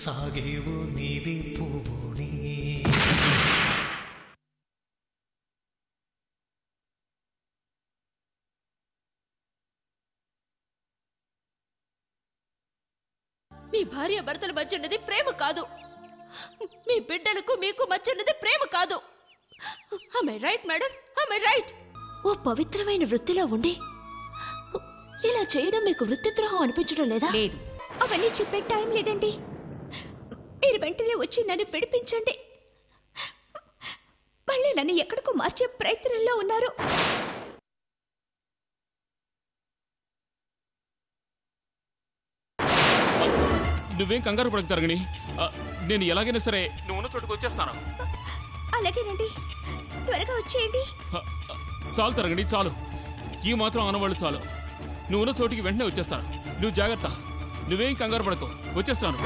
సాగేవో నీవే పోనీ. మీ భార్య భర్తల మధ్య ఉన్నది ప్రేమ కాదు, మీ బిడ్డలకు మీకు మధ్య ఉన్నది ప్రేమ కాదు. ఆమె రైట్ మేడం, ఆమె రైట్. ఓ పవిత్రమైన వృత్తిలో ఉండి ఇలా చేయడం మీకు వృత్తిద్రోహం అనిపించడం లేదా? లేదు. అవన్నీ చెప్పే టైం లేదండి. మీరు వెంటనే వచ్చి నన్ను విడిపించండి. మళ్ళీ నన్ను ఎక్కడికో మార్చే ప్రయత్నంలో ఉన్నారు. నువ్వేం కంగారు పడకు తరగని, నేను ఎలాగైనా సరే నువ్వు ఉన్న చోటుకు వచ్చేస్తాను. అలాగేనండి, త్వరగా వచ్చేయండి. చాలు తరగని, చాలు. ఈ మాత్రం ఆనవాళ్ళు చాలు. నువ్వు ఉన్న చోటికి వెంటనే వచ్చేస్తాను. నువ్వు జాగ్రత్త, నువ్వేం కంగారు పడకు. వచ్చేస్తాను.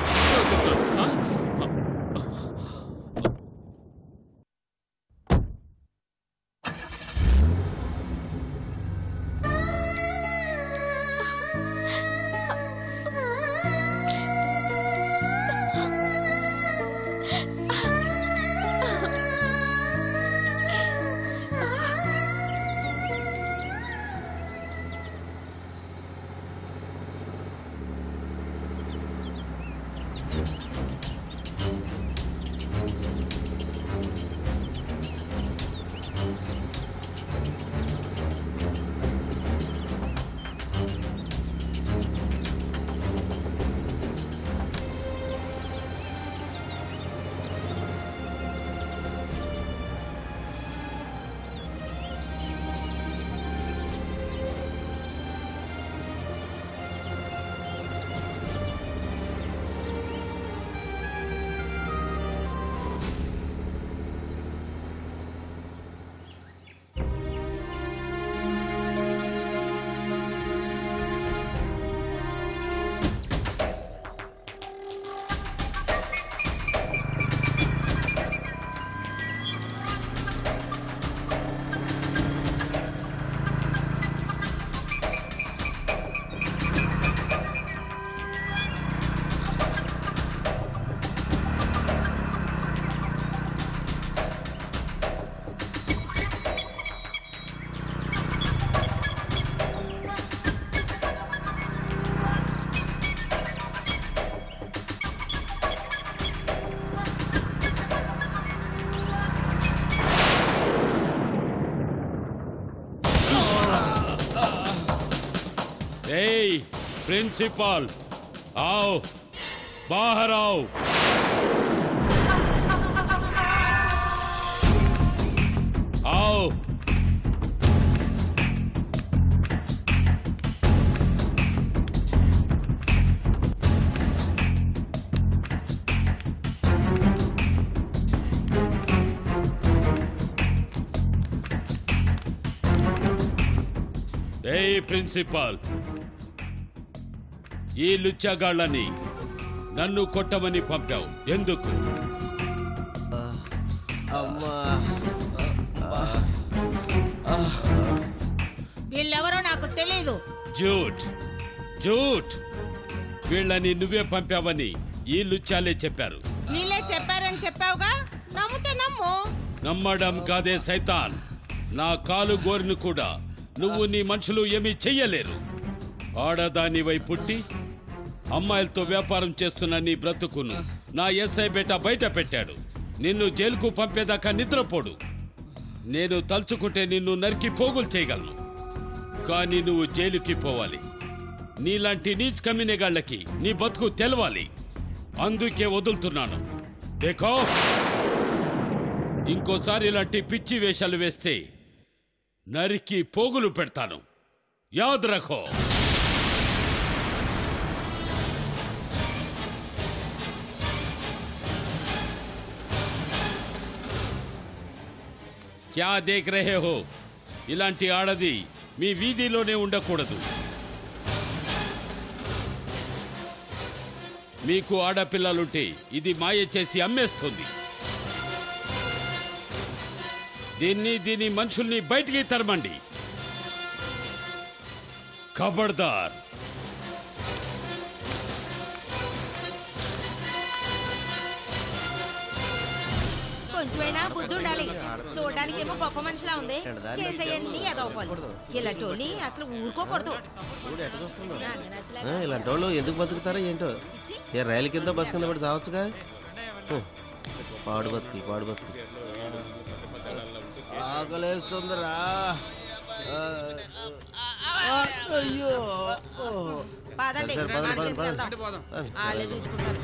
प्रिंसिपल आओ, बाहर आओ। आओ। ప్రిన్సిపాల్, ఈ లుచ్చగాళ్ళని నన్ను కొట్టమని పంపావు, ఎందుకు? వీళ్ళెవరో నాకు తెలీదు. జూట్ జూట్, వీళ్ళని నువ్వే పంపావని ఈ లుచ్చాలే చెప్పారు. వీళ్ళే చెప్పారని చెప్పావుగా, నమ్ముతే నమ్ము. నమ్మడం కాదే సైతాన్, నా కాలు గోరును కూడా నువ్వు నీ మనుషులు ఏమీ చెయ్యలేరు. ఆడదానివై పుట్టి అమ్మాయిలతో వ్యాపారం చేస్తున్న నీ బ్రతుకును నా ఎస్ఐ బేటా బయట పెట్టాడు. నిన్ను జైలుకు పంపేదాకా నిద్రపోడు. నేను తలుచుకుంటే నిన్ను నరికి పోగులు చేయగలను, కానీ నువ్వు జైలుకి పోవాలి. నీలాంటి నీచ్ కమ్మినేగాళ్ళకి నీ బతుకు తెలవాలి. అందుకే వదులుతున్నాను. దేఖో, ఇంకోసారి ఇలాంటి పిచ్చి వేషాలు వేస్తే నరికి పోగులు పెడతాను. యాద్ రఖో. క్యా దేఖ్ రహే హో? ఇలాంటి ఆడది మీ వీధిలోనే ఉండకూడదు. మీకు ఆడపిల్లలుంటే ఇది మాయ చేసి అమ్మేస్తుంది. దీని మనుషుల్ని బయటికి తరమండి. ఖబర్దార్. కొంచెమైనా బుద్ధి ఉండాలి. చూడడానికి ఏమో గొప్ప మనిషిలా ఉంది, చేసేయన్నీ ఎదవపాలి. ఇలాంటి వాళ్ళని అసలు ఊరుకోకూడదు. ఇలాంటి వాళ్ళు ఎందుకు బతుకుతారో ఏంటో. ఏ రైలు కింద బస్ కింద పడి చావచ్చుగా. పాడు బతుకు ఆకలేస్తుందిరా. అయ్యో పదండి, వాళ్ళే చూసుకుంటారు.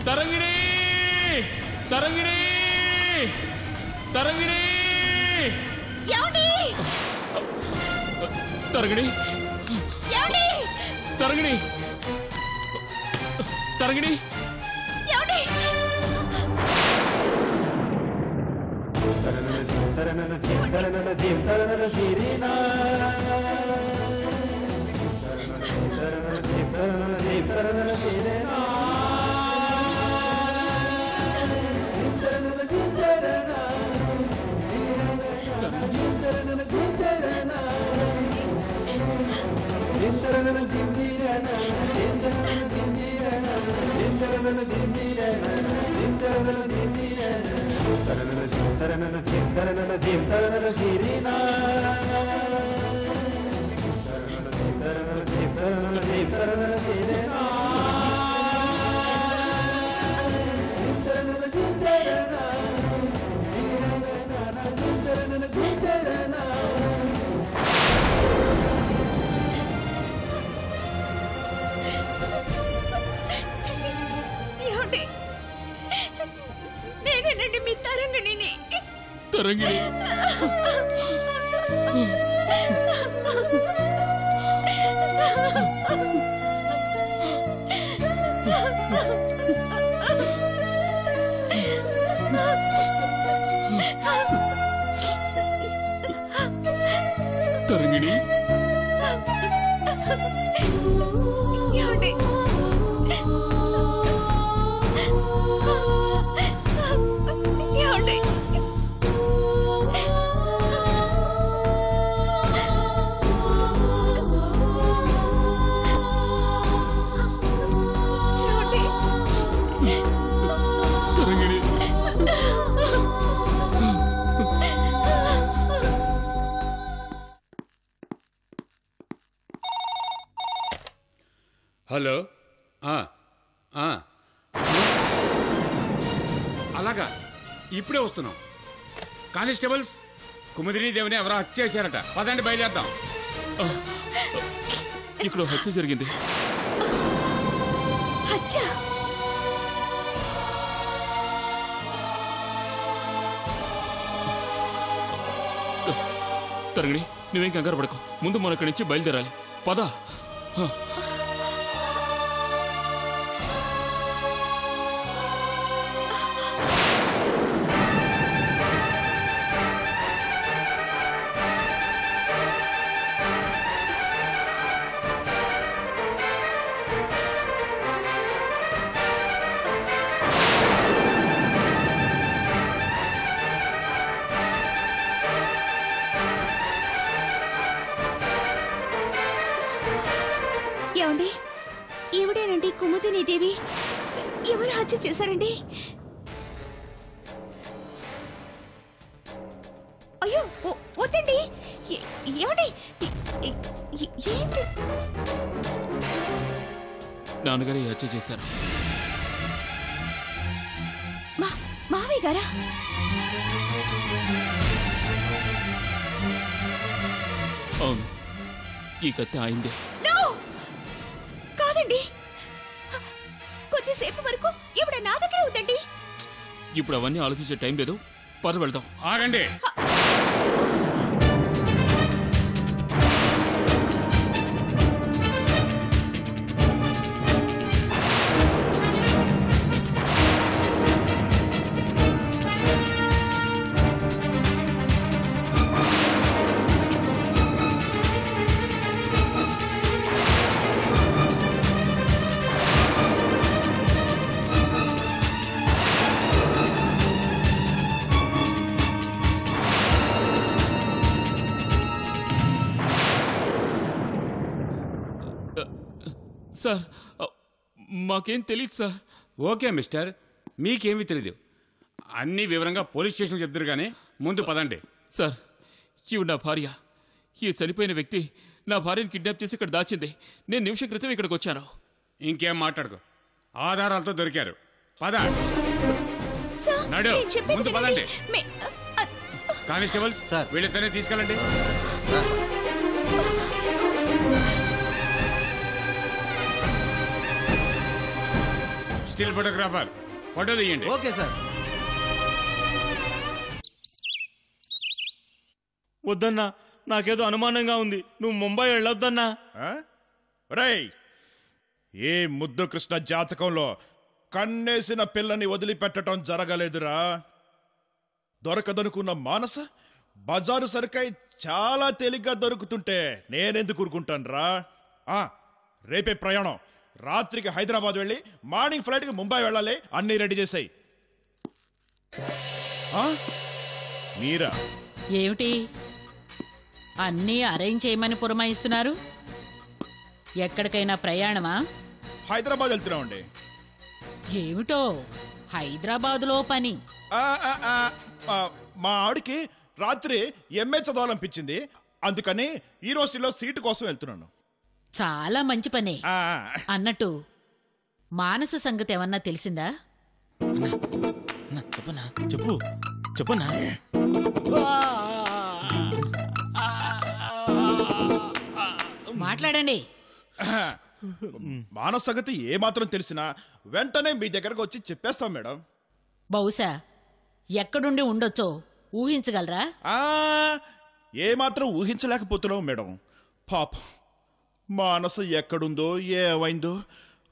తరంగిణి తరంగిణి తరంగిణి తరంగిణి తరంగిణి తరంగిణి నేనేనండి మీ తరంగిణిని. తరంగిణి తరంగిణి ఏమండి? ఏమండి? తరంగిణి హలో అలాగా ఇప్పుడే వస్తున్నాం. కానిస్టేబుల్స్, కుముదిని దేవిని ఎవరో హత్య చేశారట. పదండి, బయలుదేద్దాం. ఇక్కడ హత్య జరిగింది. హత్య? తరంగిణి, నువ్వేం కంగారు పడకు. ముందు మన ఇక్కడి నుంచి బయలుదేరాలి. పద. ఏమండి? ఈవిడేనండి కుముదిని దేవి. ఎవరు హత్య చేశారండి? అయ్యో వద్దండి. ఏమండి? ఏంటి? నాన్నగారు ఈ హత్య చేశారు. మావయ్య గారా? అవును, ఈ కత్తి ఆయిందే. కాదండి, కొద్దిసేపు వరకు ఇవిడ నా దగ్గరే ఉందండి. ఇప్పుడు అవన్నీ ఆలోచించే టైం లేదు. పద వెళ్దాం. ఆగండి. సార్, మాకేం తెలియదు సార్. ఓకే మిస్టర్, మీకేమీ తెలీదు. అన్ని వివరంగా పోలీస్ స్టేషన్ చెప్తారు కానీ ముందు పదండి. సార్, ఈవిడ నా భార్య. ఈ చనిపోయిన వ్యక్తి నా భార్యను కిడ్నాప్ చేసి ఇక్కడ దాచింది. నేను నిమిషం క్రితం ఇక్కడికి వచ్చాను. ఇంకేం మాట్లాడుకో, ఆధారాలతో దొరికారు. పద. సార్, నడు, నేను చెప్పేది ముందు వినండి. పదండి. Constables, sir. వీళ్ళిద్దరిని తీసుకెళ్ళండి. స్టిల్ ఫోటోగ్రాఫర్, ఫోటో తీయండి. Okay sir. వద్దన్నా, నాకేదో అనుమానంగా ఉంది. నువ్వు ముంబై వెళ్ళొద్దన్నా. రేయ్, ఏ ముద్దు కృష్ణ జాతకంలో కన్నేసిన పిల్లని వదిలిపెట్టడం జరగలేదురా. దొరకదనుకున్న మానస బజారు సరుకై చాలా తేలిగ్గా దొరుకుతుంటే నేనెందుకు ఊరుకుంటాను రా. రేపే ప్రయాణం. రాత్రికి హైదరాబాద్ వెళ్ళి మార్నింగ్ ఫ్లైట్కి ముంబై వెళ్ళాలి. అన్నీ రెడీ చేసాయి. మీరా? ఏమిటి అన్నీ అరేంజ్ చేయమని పురమాయిస్తున్నారు? ఎక్కడికైనా ప్రయాణమా? హైదరాబాద్ వెళ్తున్నామండి. ఏమిటో హైదరాబాదులో పని? మా ఆవిడికి రాత్రి ఎంఏ చదవాలనిపించింది. అందుకని యూనివర్సిటీలో సీటు కోసం వెళ్తున్నాను. చాలా మంచి పనే. అన్నట్టు మానస సంగతి ఏమన్నా తెలిసిందా? చెప్పనా? చెప్పనా? మాట్లాడండి. మానస సంగతి ఏమాత్రం తెలిసినా వెంటనే మీ దగ్గరకు వచ్చి చెప్పేస్తాం మేడం. బహుశా ఎక్కడుండి ఉండొచ్చో ఊహించగలరా? ఏమాత్రం ఊహించలేకపోతున్నాం మేడం. పాప మానస ఎక్కడుందో ఏమైందో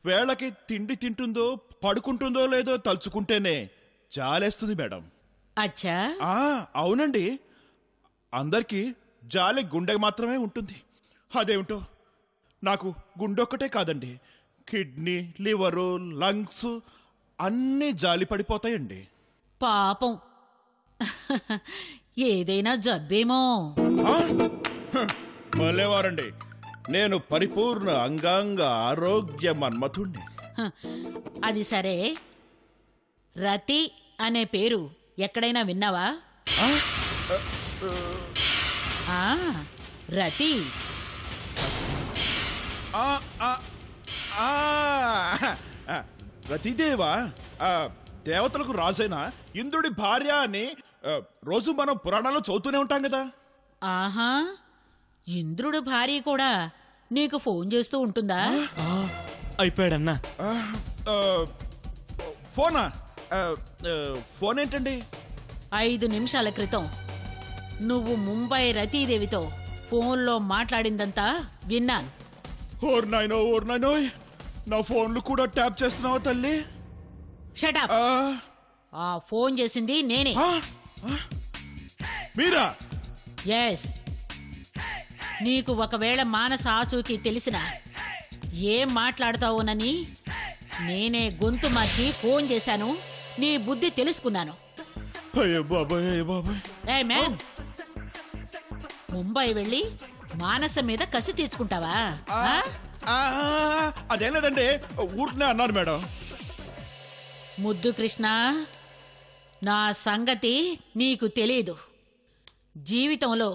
వేళకి తిండి తింటుందో పడుకుంటుందో లేదో తలుచుకుంటేనే జాలేస్తుంది మేడం. అచ్చా, అవునండి. అందరికీ జాలి గుండె మాత్రమే ఉంటుంది. అదేమిటో నాకు గుండొక్కటే కాదండి, కిడ్నీ, లివరు, లంగ్స్ అన్నీ జాలి పడిపోతాయండి. పాపం. ఏదైనా జబ్బేమో. మళ్ళేవారండి, నేను పరిపూర్ణ అంగాంగ ఆరోగ్య మన్మథుణ్ణి. అది సరే, రతి అనే పేరు ఎక్కడైనా విన్నావా? రతి. రతిదేవా దేవతలకు రాజైన ఇంద్రుడి భార్య అని రోజు మనం పురాణాల్లో చదువుతూనే ఉంటాం కదా. ఆహా, ఇంద్రుడు భార్య కూడా నీకు ఫోన్ చేస్తూ ఉంటుందా? అయిపోయాడన్నా. ఫోనా? ఫోన్ ఏంటండి? 5 నిమిషాల క్రితం నువ్వు ముంబై రతీదేవితో ఫోన్లో మాట్లాడిందంతా విన్నాను. ఓర్ నాయనోయ్, నా ఫోన్లు కూడా ట్యాప్ చేస్తున్నావా తల్లి? షటప్. ఆ ఫోన్ చేసింది నేనే. మీరా? ఎస్. నీకు ఒకవేళ మానస ఆచూకీ తెలిసినా ఏం మాట్లాడతావునని నేనే గొంతు మార్చి ఫోన్ చేశాను. నీ బుద్ధి తెలుసుకున్నాను. అయ్యో బాబాయ్, ఏ మ్యాన్, ముంబై వెళ్ళి మానస మీద కసి తీర్చుకుంటావా? అదేం లేదండి, ఊరికనే అన్నారు మేడం. ముద్దు కృష్ణ, నా సంగతి నీకు తెలీదు. జీవితంలో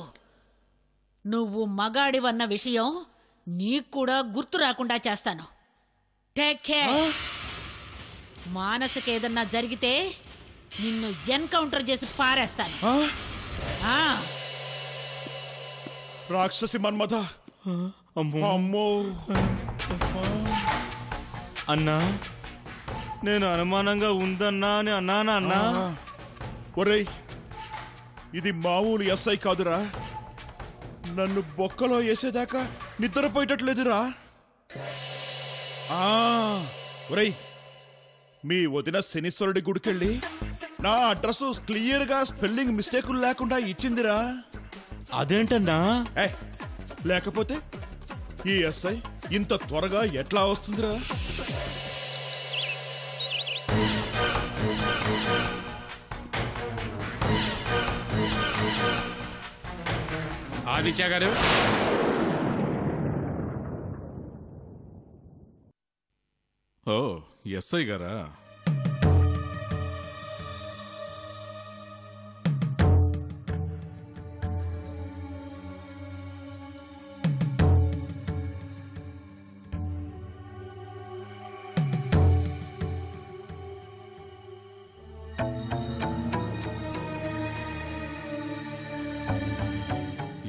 నువ్వు మగాడివన్న విషయం నీకు కూడా గుర్తు రాకుండా చేస్తాను. Take care. మానసకేదన్నా జరిగితే నిన్ను ఎన్కౌంటర్ చేసి పారేస్తాను. రాక్షసి మన్మథ. అమ్మో అన్నా, నేను అనుమానంగా ఉందన్నా అని అన్నానా అన్నా? ఒరేయ్, ఇది మామూలు ఎస్ఐ కాదురా. నన్ను బొక్కలో వేసేదాకా నిద్రపోయేటట్లేదురా. ఒరేయ్, మీ వదిన శనీశ్వరుడి గుడికెళ్ళి నా అడ్రస్ క్లియర్ గా స్పెల్లింగ్ మిస్టేకులు లేకుండా ఇచ్చిందిరా. అదేంటన్నా? లేకపోతే ఈ ఎస్ఐ ఇంత త్వరగా ఎట్లా వస్తుందిరా? ఆదిత్య గారు, ఓ ఎస్ఐ గారా?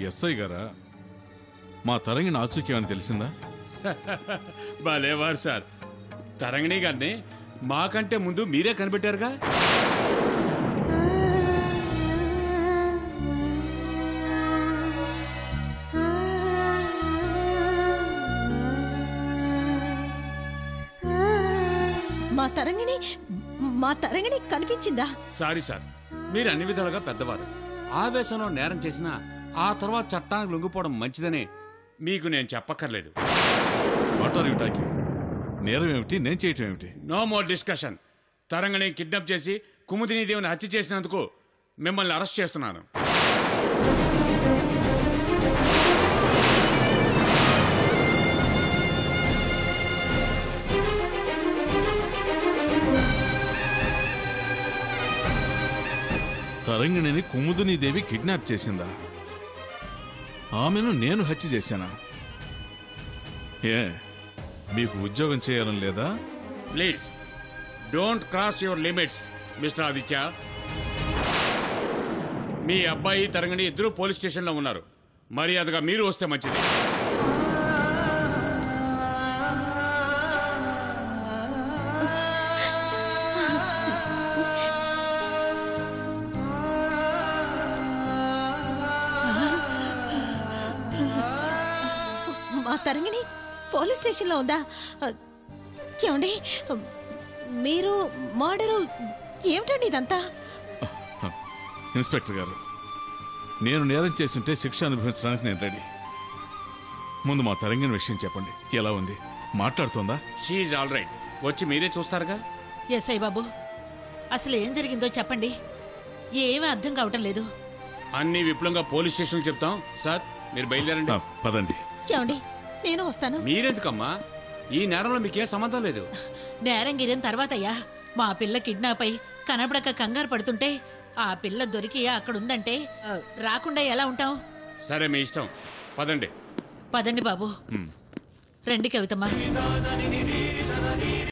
ఎస్ఐ గారా, మా తరంగిణి ఆచూకీ అని తెలిసిందా? భలేవారు సార్. తరంగిణి గారిని మాకంటే ముందు మీరే కనిపెట్టారుగా. మా తరంగిణి కనిపించిందా? సారీ సార్, మీరు అన్ని విధాలుగా పెద్దవారు. ఆవేశంలో నేరం చేసినా ఆ తర్వాత చట్టానికి లొంగిపోవడం మంచిదనే మీకు నేను చెప్పక్కర్లేదు. What are you talking? నేరం ఏమిటి, నేను చేయటం ఏమిటి? No more discussion. Tarangini kidnap చేసి కుముదిని దేవుని హత్య చేసినందుకు మిమ్మల్ని అరెస్ట్ చేస్తున్నాను. తరంగిణిని కుముదిని దేవి కిడ్నాప్ చేసిందా? ఆమెను నేను హత్య చేశానా? ఏ, మీకు ఉద్యోగం చేయాలని లేదా? Please don't cross your limits mister Aditya. మీ అబ్బాయి తరంగిణి ఇద్దరు పోలీస్ స్టేషన్లో ఉన్నారు. మర్యాదగా మీరు వస్తే మంచిది. మా తరంగిణి పోలీస్ స్టేషన్లో ఉందా? ఏమండి మీరు మర్డరు ఏమిటండి ఇదంతా? ఇన్స్పెక్టర్ గారు, నేను నేరం చేస్తుంటే శిక్ష అనుభవించడానికి నేను రెడీ. ముందు మా తరంగిన విషయం చెప్పండి, ఎలా ఉంది? మాట్లాడుతుందా? She's all right. వచ్చి మీరే చూస్తారుగా. ఎస్ఐ బాబు, అసలు ఏం జరిగిందో చెప్పండి. ఏమీ అర్థం కావటం లేదు. అన్ని విపులంగా పోలీస్ స్టేషన్ చెప్తాం. సార్ మీరు బయలుదేరండి. పదండి. ఏమండి నేను వస్తాను. మీరెందుకమ్మా? ఈ నేరంలో మీకే సంబంధం లేదు. నేరం గిరిన తర్వాతయ్యా, మా పిల్ల కిడ్నాప్ అయి కనపడక కంగారు పడుతుంటే ఆ పిల్ల దొరికి అక్కడుందంటే రాకుండా ఎలా ఉంటాం? సరే మీ ఇష్టం, పదండి. పదండి బాబు. రండి కవితమ్మ.